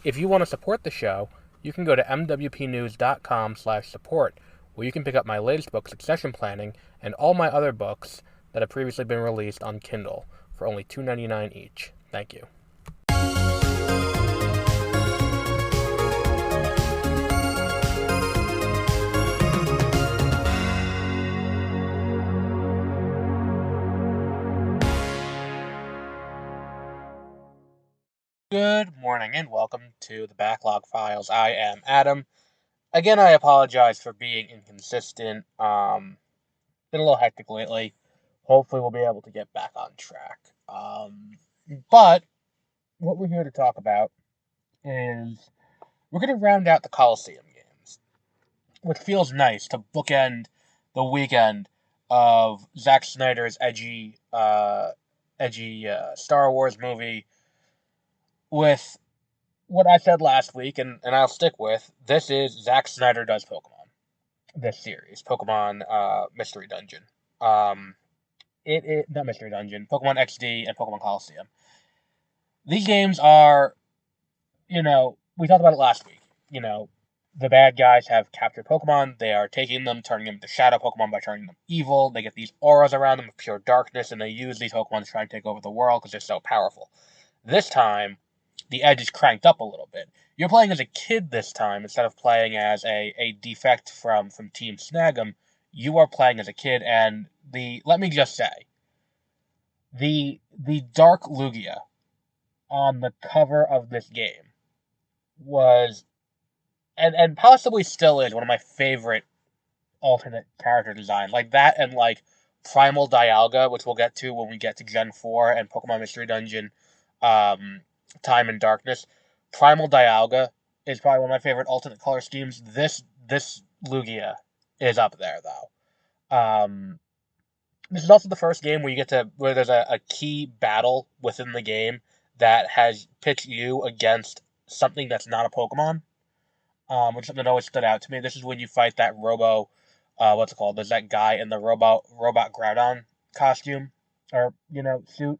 If you want to support the show, you can go to mwpnews.com/support, where you can pick up my latest book, Succession Planning, and all my other books that have previously been released on Kindle for only $2.99 each. Thank you. Good morning and welcome to the Backlog Files. I am Adam. Again, I apologize for being inconsistent. Been a little hectic lately. Hopefully we'll be able to get back on track. But what we're here to talk about is we're going to round out the Coliseum games, which feels nice to bookend the weekend of Zack Snyder's edgy Star Wars movie with what I said last week, and I'll stick with. This is Zack Snyder Does Pokemon. This series, Pokemon Mystery Dungeon. Not Mystery Dungeon, Pokemon XD and Pokemon Coliseum. These games are, we talked about it last week. The bad guys have captured Pokemon. They are taking them, turning them into shadow Pokemon by turning them evil. They get these auras around them of pure darkness, and they use these Pokemon to try and take over the world because they're so powerful. This time, the edge is cranked up a little bit. You're playing as a kid this time instead of playing as a defect from Team Snag'em. You are playing as a kid, and let me just say, the Dark Lugia on the cover of this game was, and possibly still is, one of my favorite alternate character designs. Like that and like Primal Dialga, which we'll get to when we get to Gen 4 and Pokemon Mystery Dungeon Time and Darkness. Primal Dialga is probably one of my favorite alternate color schemes. This Lugia is up there though. This is also the first game where there's a key battle within the game that has pits you against something that's not a Pokemon. Which is something that always stood out to me. This is when you fight that what's it called? There's that guy in the robot Groudon costume or suit,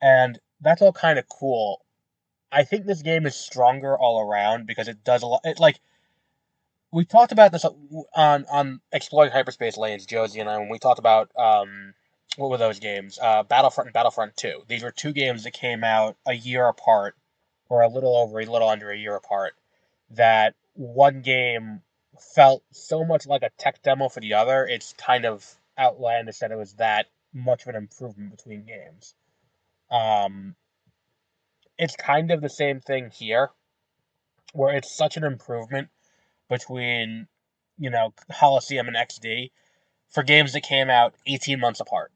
and that's all kind of cool. I think this game is stronger all around because it does a lot. We talked about this on Exploring Hyperspace Lanes, Josie and I, when we talked about what were those games? Battlefront and Battlefront 2. These were two games that came out a year apart, or a little under a year apart. That one game felt so much like a tech demo for the other. It's kind of outlandish that it was that much of an improvement between games. It's kind of the same thing here, where it's such an improvement between, Coliseum and XD for games that came out 18 months apart.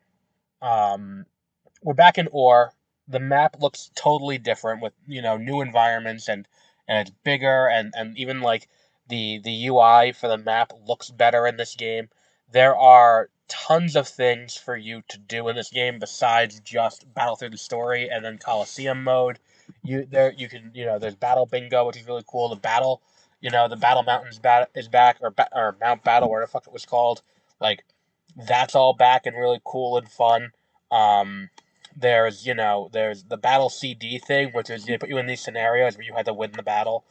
We're back in Ore. The map looks totally different with, new environments and it's bigger and even like the UI for the map looks better in this game. There are tons of things for you to do in this game besides just battle through the story and then Coliseum mode. There's Battle Bingo, which is really cool. The Battle Mountain is back, or Mount Battle, whatever the fuck it was called. Like, that's all back and really cool and fun. There's the Battle CD thing, which is they put you in these scenarios where you had to win the battle,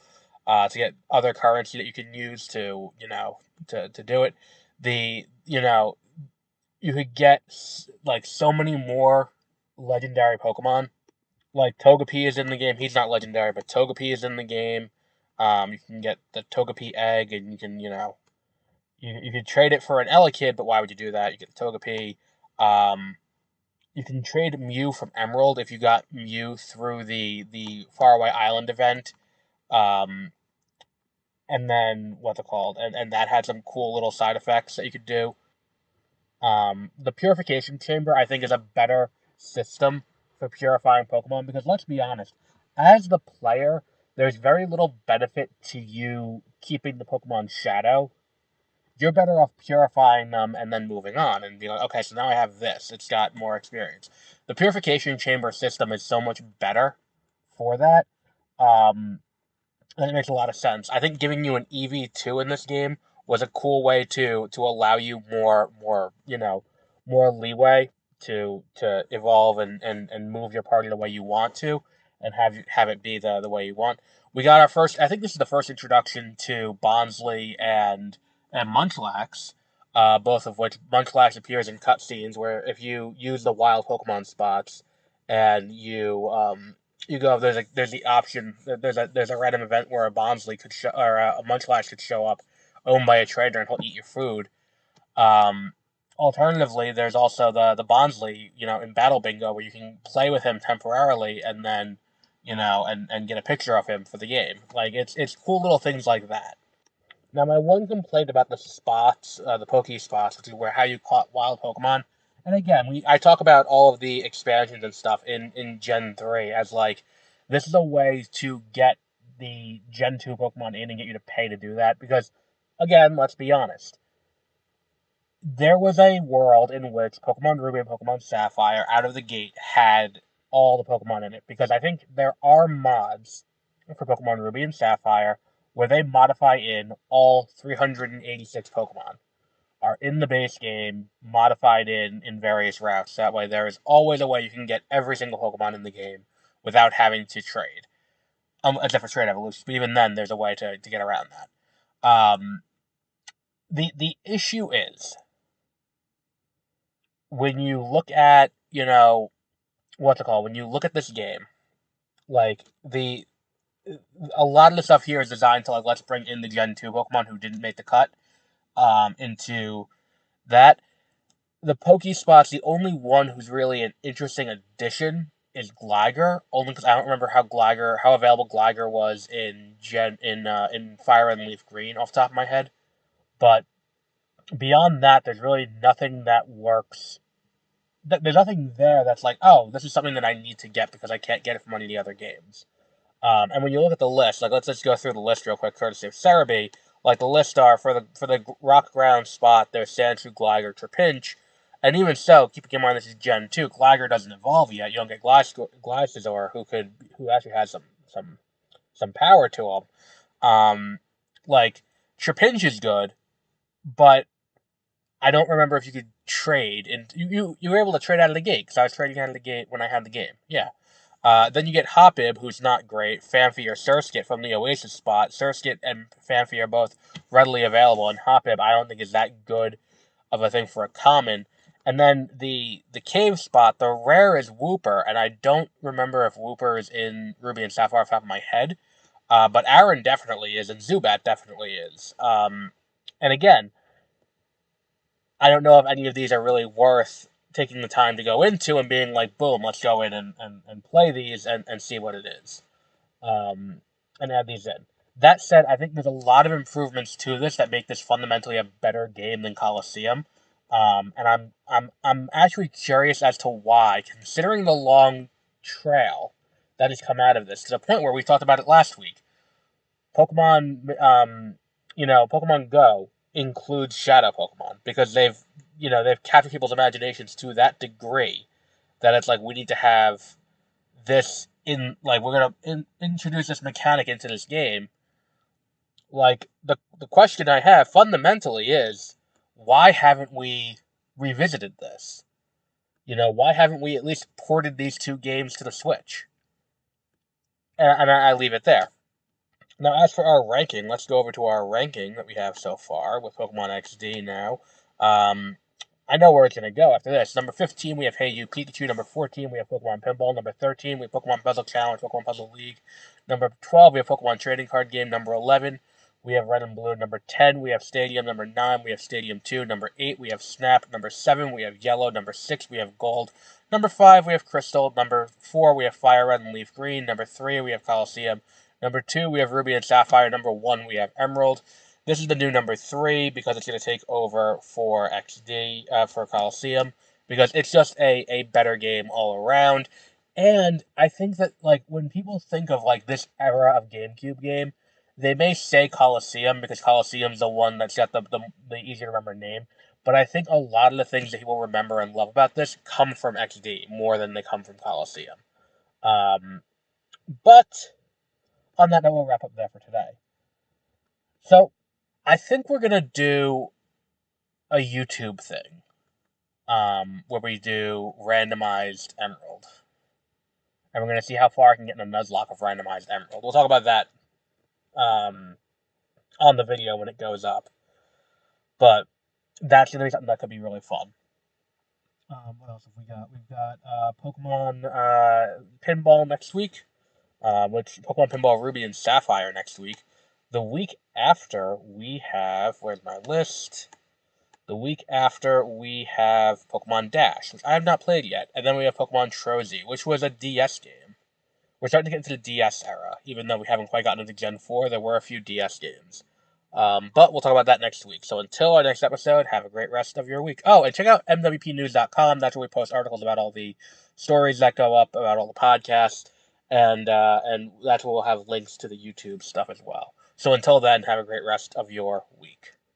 to get other currency that you can use to do it. You could get like so many more legendary Pokemon. Like Togepi is in the game. He's not legendary, but Togepi is in the game. You can get the Togepi egg, and you can you could trade it for an Elekid, but why would you do that? You get the Togepi. You can trade Mew from Emerald if you got Mew through the Faraway Island event. And then what's it called? And that had some cool little side effects that you could do. The Purification Chamber, I think, is a better system for purifying Pokemon because, let's be honest, as the player, there's very little benefit to you keeping the Pokemon Shadow. You're better off purifying them and then moving on and being like, okay, so now I have this. It's got more experience. The Purification Chamber system is so much better for that. And it makes a lot of sense. I think giving you an EV2 in this game was a cool way to allow you more leeway to evolve and move your party the way you want to and have it be the way you want. we got our first. I think this is the first introduction to Bonsly and Munchlax, both of which Munchlax appears in cutscenes where if you use the wild Pokemon spots and you go there's the option there's a random event where a Bonsly could show or a Munchlax could show up owned by a trader and he'll eat your food. Um, Alternatively, there's also the Bonsly, in Battle Bingo, where you can play with him temporarily and then, and get a picture of him for the game. Like it's cool little things like that. Now, my one complaint about the spots, the Poke spots, which is where how you caught wild Pokemon, and again, I talk about all of the expansions and stuff in Gen 3 as like this is a way to get the Gen 2 Pokemon in and get you to pay to do that because, again, let's be honest, there was a world in which Pokemon Ruby and Pokemon Sapphire out of the gate had all the Pokemon in it because I think there are mods for Pokemon Ruby and Sapphire where they modify in all 386 Pokemon are in the base game, modified in various routes. That way, there is always a way you can get every single Pokemon in the game without having to trade, except for trade evolutions. But even then, there's a way to get around that. The issue is when you look at what's it called? When you look at this game, like a lot of the stuff here is designed to like let's bring in the Gen 2 Pokemon who didn't make the cut into that. The Pokespots, the only one who's really an interesting addition is Gligar, only because I don't remember how available Gligar was in Fire and Leaf Green off the top of my head. But beyond that, there's really nothing that works. There's nothing there that's like, oh, this is something that I need to get because I can't get it from any of the other games. And when you look at the list, like let's just go through the list real quick, courtesy of Cerebi. Like the list are for the rock ground spot, there's Sandshrew, Gligar, Trapinch, and even so, keeping in mind this is Gen 2, Gligar doesn't evolve yet. You don't get Glysaur, who actually has some power to him. Like Trapinch is good, but I don't remember if you could trade, and you were able to trade out of the gate because I was trading out of the gate when I had the game. Yeah. Then you get Hoppib, who's not great. Phanpy or Surskit from the Oasis spot. Surskit and Phanpy are both readily available, and Hoppib I don't think is that good of a thing for a common. And then the cave spot, the rare is Wooper, and I don't remember if Wooper is in Ruby and Sapphire off the top of my head. But Aaron definitely is, and Zubat definitely is. And again, I don't know if any of these are really worth taking the time to go into and being like, boom, let's go in and play these and see what it is. And add these in. That said, I think there's a lot of improvements to this that make this fundamentally a better game than Colosseum. And I'm actually curious as to why, considering the long trail that has come out of this, to the point where we talked about it last week. Pokemon Go includes Shadow Pokemon because they've captured people's imaginations to that degree that it's like we need to have this in like we're gonna introduce this mechanic into this game. Like the question I have fundamentally is why haven't we revisited this? Why haven't we at least ported these two games to the Switch? And I leave it there. Now, as for our ranking, let's go over to our ranking that we have so far with Pokemon XD now. I know where it's going to go after this. Number 15, we have Hey You Pikachu. Number 14, we have Pokemon Pinball. Number 13, we have Pokemon Puzzle Challenge, Pokemon Puzzle League. Number 12, we have Pokemon Trading Card Game. Number 11, we have Red and Blue. Number 10, we have Stadium. Number 9, we have Stadium 2. Number 8, we have Snap. Number 7, we have Yellow. Number 6, we have Gold. Number 5, we have Crystal. Number 4, we have Fire Red and Leaf Green. Number 3, we have Colosseum. Number 2, we have Ruby and Sapphire. Number 1, we have Emerald. This is the new number 3 because it's going to take over for XD, for Colosseum, because it's just a better game all around. And I think that, like, when people think of, like, this era of GameCube game, they may say Colosseum because Colosseum's the one that's got the easier to remember name. But I think a lot of the things that people remember and love about this come from XD more than they come from Colosseum. But on that note, we'll wrap up there for today. So, I think we're going to do a YouTube thing, where we do randomized Emerald. And we're going to see how far I can get in a Nuzlocke of randomized Emerald. We'll talk about that on the video when it goes up. But that's going to be something that could be really fun. What else have we got? We've got Pokemon Pinball next week, which Pokemon Pinball Ruby and Sapphire next week. The week after, we have, where's my list? The week after, we have Pokemon Dash, which I have not played yet. And then we have Pokemon Trozy, which was a DS game. We're starting to get into the DS era, even though we haven't quite gotten into Gen 4. There were a few DS games. But we'll talk about that next week. So until our next episode, have a great rest of your week. Oh, and check out mwpnews.com. That's where we post articles about all the stories that go up, about all the podcasts, and that's where we'll have links to the YouTube stuff as well. So until then, have a great rest of your week.